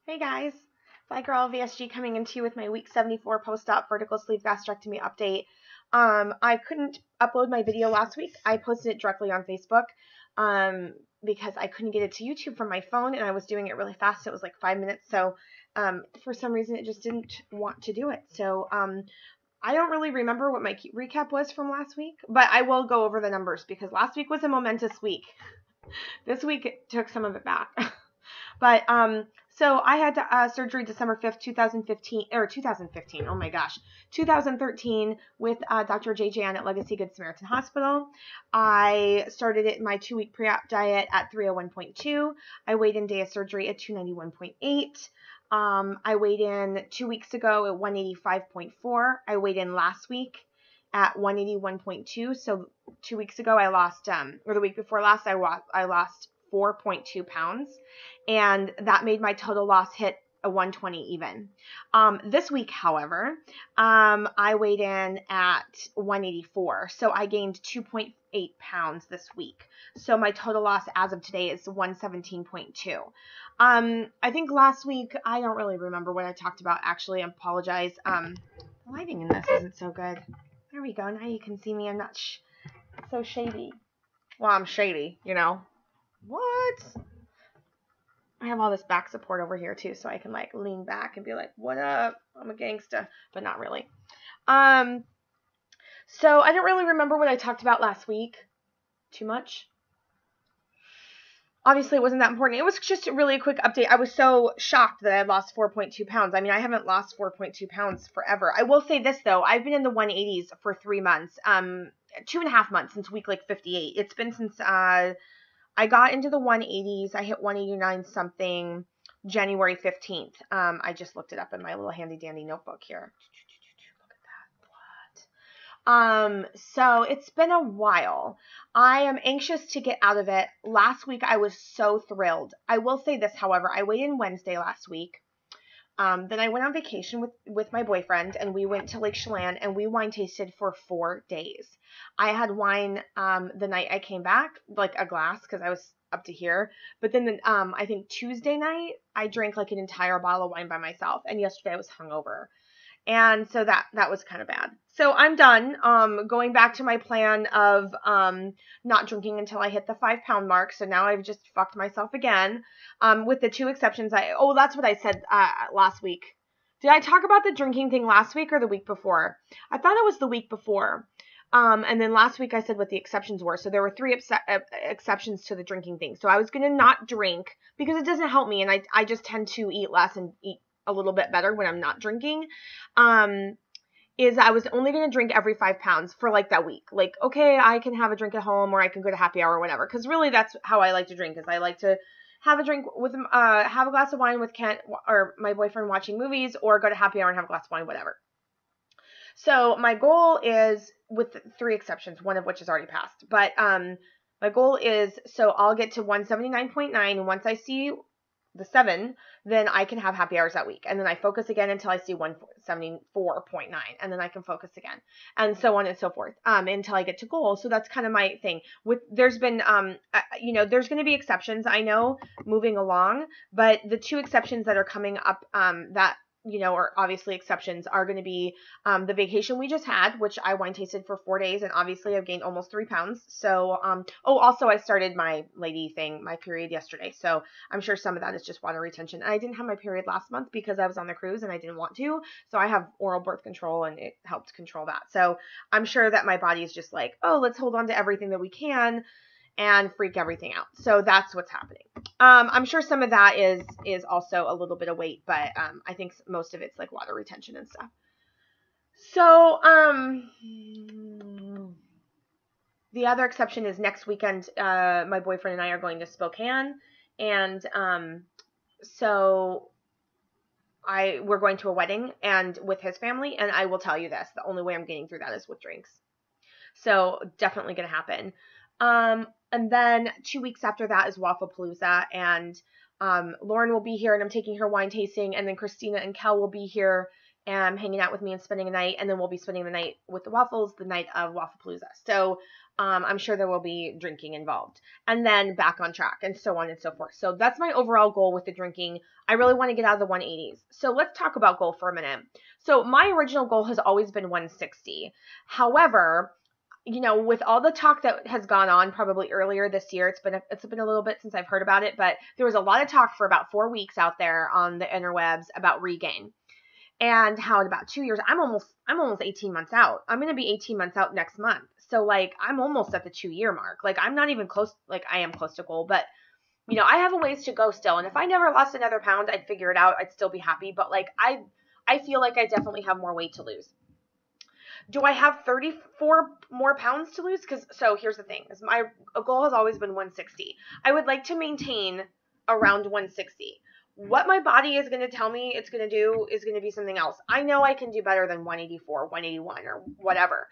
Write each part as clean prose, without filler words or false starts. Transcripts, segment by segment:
Hey guys, Fly Girl VSG coming into you with my week 74 post-op vertical sleeve gastrectomy update. I couldn't upload my video last week. I posted it directly on Facebook because I couldn't get it to YouTube from my phone, and I was doing it really fast. It was like 5 minutes, so for some reason it just didn't want to do it. So I don't really remember what my recap was from last week, but I will go over the numbers because last week was a momentous week. This week it took some of it back. But so I had surgery December 5th, 2015, oh my gosh, 2013 with Dr. J.J. Ann at Legacy Good Samaritan Hospital. I started it in my 2-week pre-op diet at 301.2. I weighed in day of surgery at 291.8. I weighed in 2 weeks ago at 185.4. I weighed in last week at 181.2. So 2 weeks ago I lost, or the week before last, I lost 4.2 pounds, and that made my total loss hit a 120 even. This week, however, I weighed in at 184, so I gained 2.8 pounds this week. So my total loss as of today is 117.2. I think last week, I don't really remember what I talked about, actually. I apologize. The lighting in this isn't so good. There we go. Now you can see me. I'm not so shady. Well, I'm shady, you know. What? I have all this back support over here too, so I can like lean back and be like, what up? I'm a gangsta, but not really. So I don't really remember what I talked about last week too much. Obviously, it wasn't that important. It was just really a quick update. I was so shocked that I had lost 4.2 pounds. I mean, I haven't lost 4.2 pounds forever. I will say this, though. I've been in the 180s for 3 months, 2.5 months since week, 58. It's been since I got into the 180s. I hit 189 something January 15th. I just looked it up in my little handy dandy notebook here. Look at that blood. So it's been a while. I am anxious to get out of it. Last week I was so thrilled. I will say this, however, I weighed in Wednesday last week. Then I went on vacation with my boyfriend, and we went to Lake Chelan, and we wine tasted for 4 days. I had wine the night I came back, like a glass, because I was up to here. But then I think Tuesday night, I drank like an entire bottle of wine by myself, and yesterday I was hungover. And so that was kind of bad. So I'm done going back to my plan of not drinking until I hit the 5-pound mark. So now I've just fucked myself again with the 2 exceptions. That's what I said last week. Did I talk about the drinking thing last week or the week before? I thought it was the week before. And then last week I said what the exceptions were. So there were 3 exceptions to the drinking thing. So I was going to not drink because it doesn't help me. And I just tend to eat less and eat a little bit better when I'm not drinking, is I was only going to drink every 5 pounds for like that week. Like, okay, I can have a drink at home, or I can go to happy hour or whatever. Because really that's how I like to drink, is I like to have a drink with, have a glass of wine with Kent or my boyfriend watching movies, or go to happy hour and have a glass of wine, whatever. So my goal is, with 3 exceptions, one of which is already passed, but my goal is, so I'll get to 179.9, and once I see the 7, then I can have happy hours that week. And then I focus again until I see 174.9, and then I can focus again, and so on and so forth, until I get to goal. So that's kind of my thing. There's been, there's going to be exceptions, I know, moving along, but the 2 exceptions that are coming up, that, are obviously exceptions, are going to be the vacation we just had, which I wine tasted for 4 days, and obviously I've gained almost 3 pounds. So, also I started my lady thing, my period yesterday, so I'm sure some of that is just water retention. I didn't have my period last month because I was on the cruise and I didn't want to, so I have oral birth control, and it helped control that. So I'm sure that my body is just like, oh, let's hold on to everything that we can and freak everything out. So that's what's happening. I'm sure some of that is also a little bit of weight, but I think most of it's like water retention and stuff. So the other exception is next weekend, my boyfriend and I are going to Spokane, and so we're going to a wedding and with his family, and I will tell you this, the only way I'm getting through that is with drinks. So definitely going to happen. And then 2 weeks after that is Wafflepalooza, and Lauren will be here, and I'm taking her wine tasting, and then Christina and Kel will be here, hanging out with me and spending a night, and then we'll be spending the night with the waffles the night of Wafflepalooza. So I'm sure there will be drinking involved, and then back on track, and so on and so forth. So that's my overall goal with the drinking. I really want to get out of the 180s. So let's talk about goal for a minute. So my original goal has always been 160. However, you know, with all the talk that has gone on probably earlier this year, it's been a little bit since I've heard about it, but there was a lot of talk for about 4 weeks out there on the interwebs about regain, and how in about 2 years, I'm almost 18 months out. I'm going to be 18 months out next month. So like, I'm almost at the 2-year mark. Like, I'm not even close. Like, I am close to goal, but you know, I have a ways to go still. And if I never lost another pound, I'd figure it out. I'd still be happy. But like, I feel like I definitely have more weight to lose. Do I have 34 more pounds to lose? So here's the thing, is my goal has always been 160. I would like to maintain around 160. What my body is going to tell me it's going to do is going to be something else. I know I can do better than 184, 181, or whatever.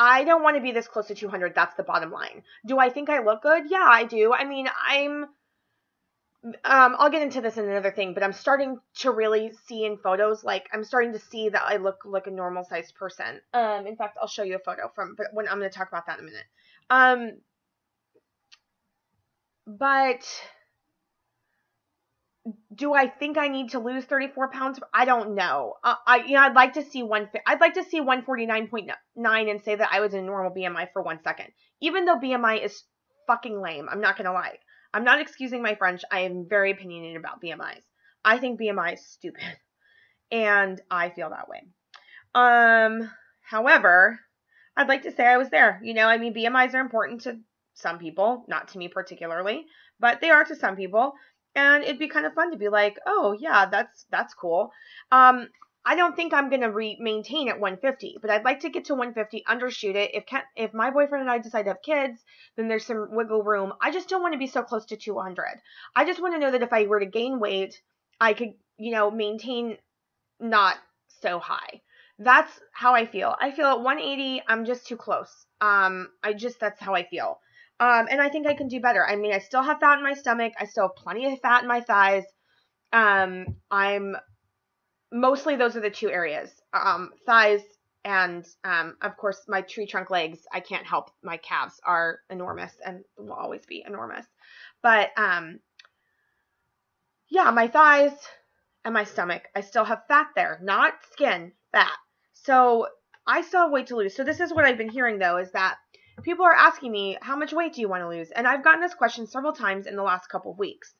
I don't want to be this close to 200. That's the bottom line. Do I think I look good? Yeah, I do. I mean, I'll get into this in another thing, but I'm starting to really see in photos, like, I'm starting to see that I look like a normal sized person. In fact, I'll show you a photo but when I'm going to talk about that in a minute. But do I think I need to lose 34 pounds? I don't know. I'd like to see 149.9 and say that I was in normal BMI for 1 second. Even though BMI is fucking lame, I'm not going to lie. I'm not excusing my French. I am very opinionated about BMIs. I think BMI is stupid, and I feel that way. However, I'd like to say I was there. You know, I mean, BMIs are important to some people, not to me particularly, but they are to some people, and it'd be kind of fun to be like, oh yeah, that's cool. I don't think I'm going to maintain at 150, but I'd like to get to 150, undershoot it. If my boyfriend and I decide to have kids, then there's some wiggle room. I just don't want to be so close to 200. I just want to know that if I were to gain weight, I could, you know, maintain not so high. That's how I feel. I feel at 180, I'm just too close. That's how I feel. And I think I can do better. I mean, I still have fat in my stomach. I still have plenty of fat in my thighs. Mostly those are the two areas, thighs and, of course, my tree trunk legs. I can't help. My calves are enormous and will always be enormous. But, yeah, my thighs and my stomach, I still have fat there, not skin, fat. So I still have weight to lose. So this is what I've been hearing, though, is that people are asking me, how much weight do you want to lose? And I've gotten this question several times in the last couple of weeks.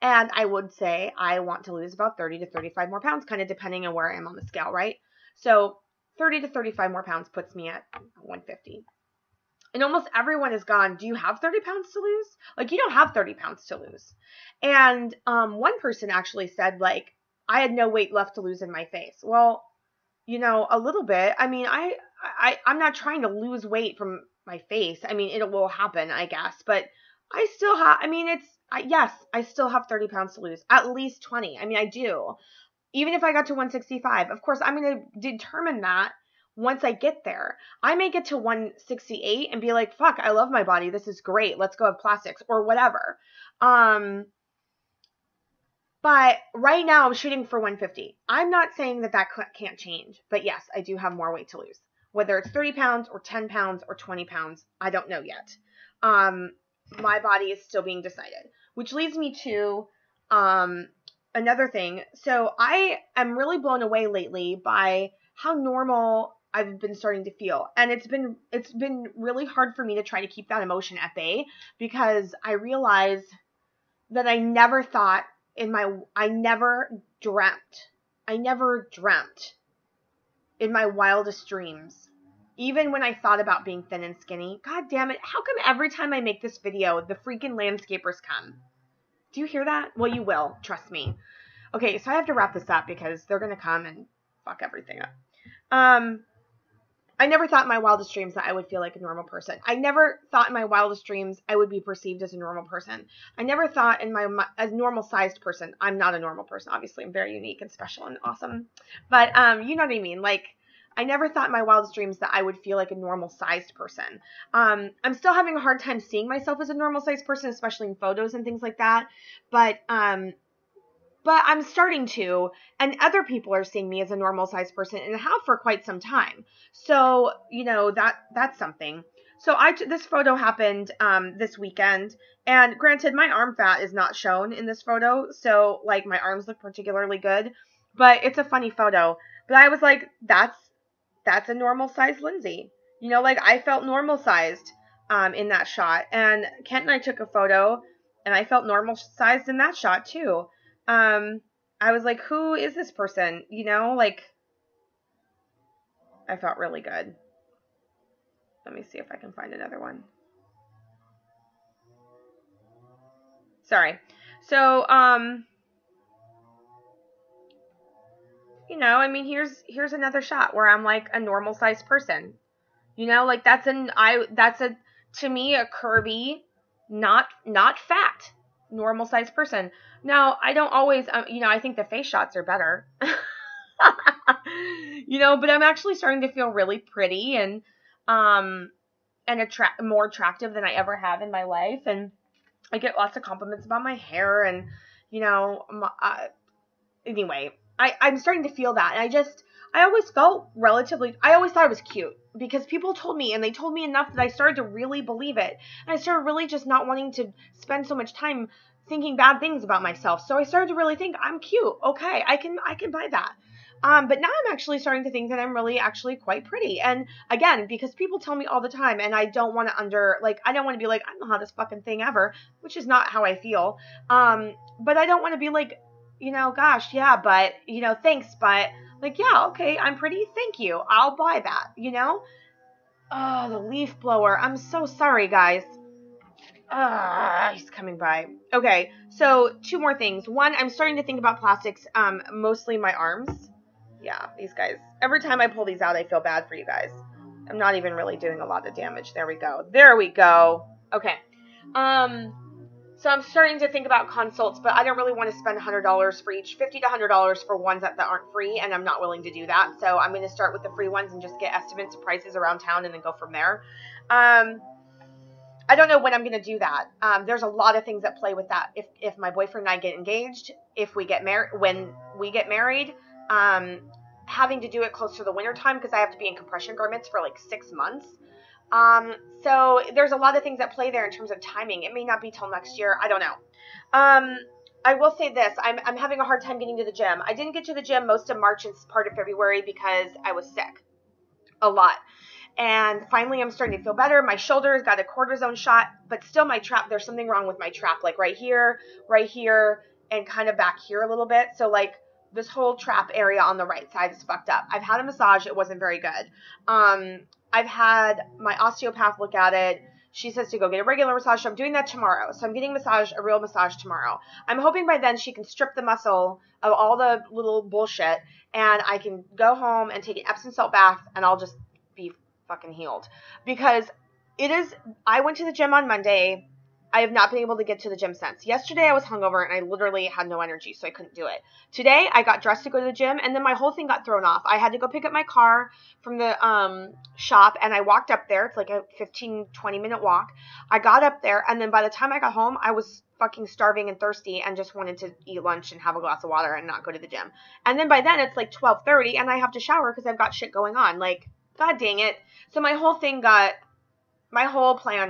And I would say I want to lose about 30 to 35 more pounds, kind of depending on where I am on the scale, right? So 30 to 35 more pounds puts me at 150. And almost everyone has gone, do you have 30 pounds to lose? Like, you don't have 30 pounds to lose. And one person actually said, like, I had no weight left to lose in my face. Well, you know, a little bit. I mean, I'm not trying to lose weight from my face. I mean, it will happen, I guess. But I still have, I mean, yes, I still have 30 pounds to lose, at least 20. I mean, I do. Even if I got to 165, of course, I'm going to determine that once I get there. I may get to 168 and be like, fuck, I love my body. This is great. Let's go have plastics or whatever. But right now I'm shooting for 150. I'm not saying that can't change, but yes, I do have more weight to lose. Whether it's 30 pounds or 10 pounds or 20 pounds, I don't know yet. My body is still being decided, which leads me to another thing. So I am really blown away lately by how normal I've been starting to feel, and it's been really hard for me to try to keep that emotion at bay, because I realize that I never dreamt in my wildest dreams, even when I thought about being thin and skinny. God damn it. How come every time I make this video, the freaking landscapers come? Do you hear that? Well, you will. Trust me. Okay, so I have to wrap this up because they're going to come and fuck everything up. I never thought in my wildest dreams that I would feel like a normal person. I never thought in my wildest dreams I would be perceived as a normal person. I never thought as normal sized person. I'm not a normal person. Obviously, I'm very unique and special and awesome. But you know what I mean? Like, I never thought in my wildest dreams that I would feel like a normal sized person. I'm still having a hard time seeing myself as a normal sized person, especially in photos and things like that. But but I'm starting to, and other people are seeing me as a normal sized person and have for quite some time. So, you know, that's something. So this photo happened, this weekend, and granted, my arm fat is not shown in this photo. So like my arms look particularly good, but it's a funny photo. But I was like, that's a normal sized Lindsay. You know, like I felt normal sized, in that shot. And Kent and I took a photo and I felt normal sized in that shot too. I was like, who is this person? You know, like I felt really good. Let me see if I can find another one. Sorry. So, you know, I mean, here's another shot where I'm like a normal sized person. You know, like that's to me a curvy, not fat, normal sized person. Now, I don't always, you know, I think the face shots are better. You know, but I'm actually starting to feel really pretty and more attractive than I ever have in my life, and I get lots of compliments about my hair, and you know, anyway, I'm starting to feel that, and I always felt I always thought I was cute because people told me, and they told me enough that I started to really believe it, and I started really just not wanting to spend so much time thinking bad things about myself. So I started to really think I'm cute. Okay, I can buy that. But now I'm actually starting to think that I'm really actually quite pretty. And again, because people tell me all the time, and I don't want to I don't want to be like, I'm the hottest fucking thing ever, which is not how I feel. But I don't want to be like, you know, gosh, yeah, but, you know, thanks, but like, yeah, okay, I'm pretty. Thank you. I'll buy that, you know? Oh, the leaf blower. I'm so sorry, guys. He's coming by. Okay, so 2 more things. One, I'm starting to think about plastics, mostly my arms. Yeah, these guys. Every time I pull these out, I feel bad for you guys. I'm not even really doing a lot of damage. There we go. There we go. Okay. So I'm starting to think about consults, but I don't really want to spend $100 for each, $50 to $100 for ones that aren't free, and I'm not willing to do that. So I'm going to start with the free ones and just get estimates of prices around town and then go from there. I don't know when I'm going to do that. There's a lot of things that play with that. If my boyfriend and I get engaged, if we get married, when we get married, having to do it close to the winter time because I have to be in compression garments for like 6 months. So there's a lot of things that play there in terms of timing. It may not be till next year. I don't know. I will say this. I'm having a hard time getting to the gym. I didn't get to the gym most of March and part of February because I was sick a lot. And finally, I'm starting to feel better. My shoulder's got a cortisone shot, but still my trap, there's something wrong with my trap, like right here, and kind of back here a little bit. So like this whole trap area on the right side is fucked up. I've had a massage. It wasn't very good. I've had my osteopath look at it. She says to go get a regular massage. So I'm doing that tomorrow. So I'm getting a real massage tomorrow. I'm hoping by then she can strip the muscle of all the little bullshit and I can go home and take an Epsom salt bath and I'll just be fucking healed. Because I went to the gym on Monday. I have not been able to get to the gym since. Yesterday I was hungover and I literally had no energy, so I couldn't do it. Today I got dressed to go to the gym and then my whole thing got thrown off. I had to go pick up my car from the shop and I walked up there. It's like a 15-20 minute walk. I got up there and then by the time I got home, I was fucking starving and thirsty and just wanted to eat lunch and have a glass of water and not go to the gym. And then by then it's like 12:30 and I have to shower because I've got shit going on. Like, god dang it. So my whole plan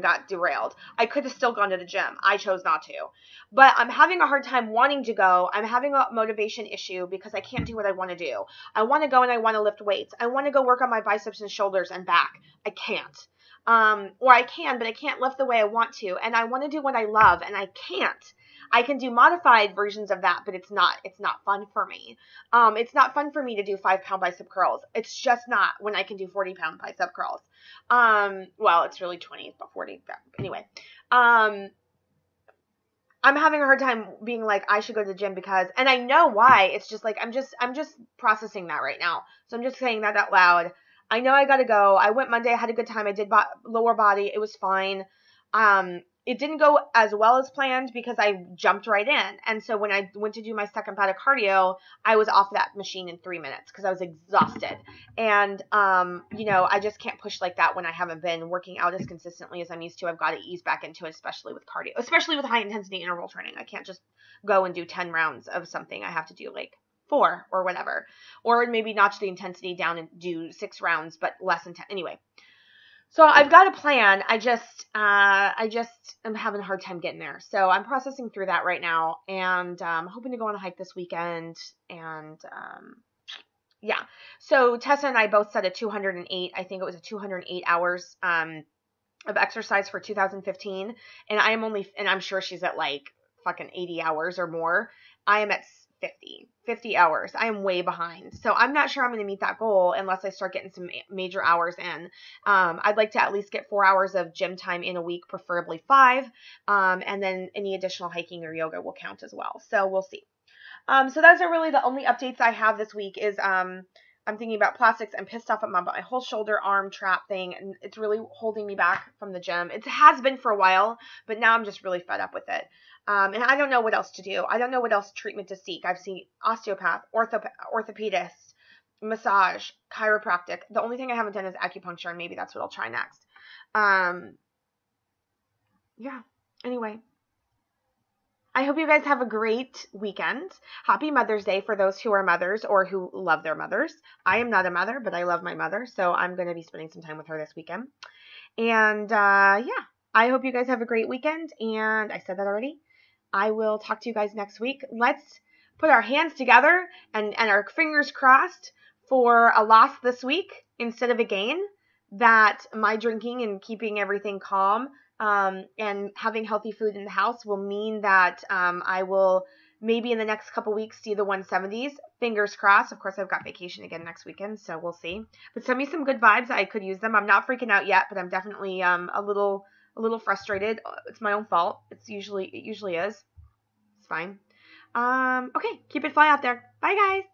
got derailed. I could have still gone to the gym. I chose not to. But I'm having a hard time wanting to go. I'm having a motivation issue because I can't do what I want to do. I want to go and I want to lift weights. I want to go work on my biceps and shoulders and back. I can't. Or I can, but I can't lift the way I want to. And I want to do what I love, and I can't. I can do modified versions of that, but it's not fun for me. It's not fun for me to do 5-pound bicep curls. It's just not when I can do 40-pound bicep curls. Well, it's really 20, but 40. Anyway, I'm having a hard time being like, I should go to the gym because, and I know why. It's just like, I'm just processing that right now. So I'm just saying that out loud. I know I got to go. I went Monday. I had a good time. I did lower body. It was fine. it didn't go as well as planned because I jumped right in. And so when I went to do my second bout of cardio, I was off that machine in 3 minutes because I was exhausted. And, you know, I just can't push like that when I haven't been working out as consistently as I'm used to. I've got to ease back into it, especially with cardio, especially with high intensity interval training. I can't just go and do 10 rounds of something. I have to do like 4 or whatever, or maybe notch the intensity down and do 6 rounds, but less intense. Anyway. So I've got a plan. I just am having a hard time getting there. So I'm processing through that right now, and hoping to go on a hike this weekend. And yeah. So Tessa and I both set a 208. I think it was a 208 hours of exercise for 2015, and I'm sure she's at like fucking 80 hours or more. I am at 50 hours. I am way behind. So I'm not sure I'm going to meet that goal unless I start getting some major hours in. I'd like to at least get 4 hours of gym time in a week, preferably 5. And then any additional hiking or yoga will count as well. So we'll see. So those are really the only updates I have this week is, I'm thinking about plastics. I'm pissed off at my whole shoulder arm trap thing, and it's really holding me back from the gym. It has been for a while, but now I'm just really fed up with it. And I don't know what else to do. I don't know what else treatment to seek. I've seen osteopath, orthopedist, massage, chiropractic. The only thing I haven't done is acupuncture, and maybe that's what I'll try next. Yeah. Anyway. I hope you guys have a great weekend. Happy Mother's Day for those who are mothers or who love their mothers. I am not a mother, but I love my mother, so I'm going to be spending some time with her this weekend. And yeah, I hope you guys have a great weekend. And I said that already. I will talk to you guys next week. Let's put our hands together and our fingers crossed for a loss this week instead of a gain, that my drinking and keeping everything calm and having healthy food in the house will mean that I will maybe in the next couple weeks see the 170s. Fingers crossed. Of course, I've got vacation again next weekend, so we'll see. But send me some good vibes. I could use them. I'm not freaking out yet, but I'm definitely a little frustrated. It's my own fault. It usually is. It's fine. Okay, keep it fly out there. Bye, guys.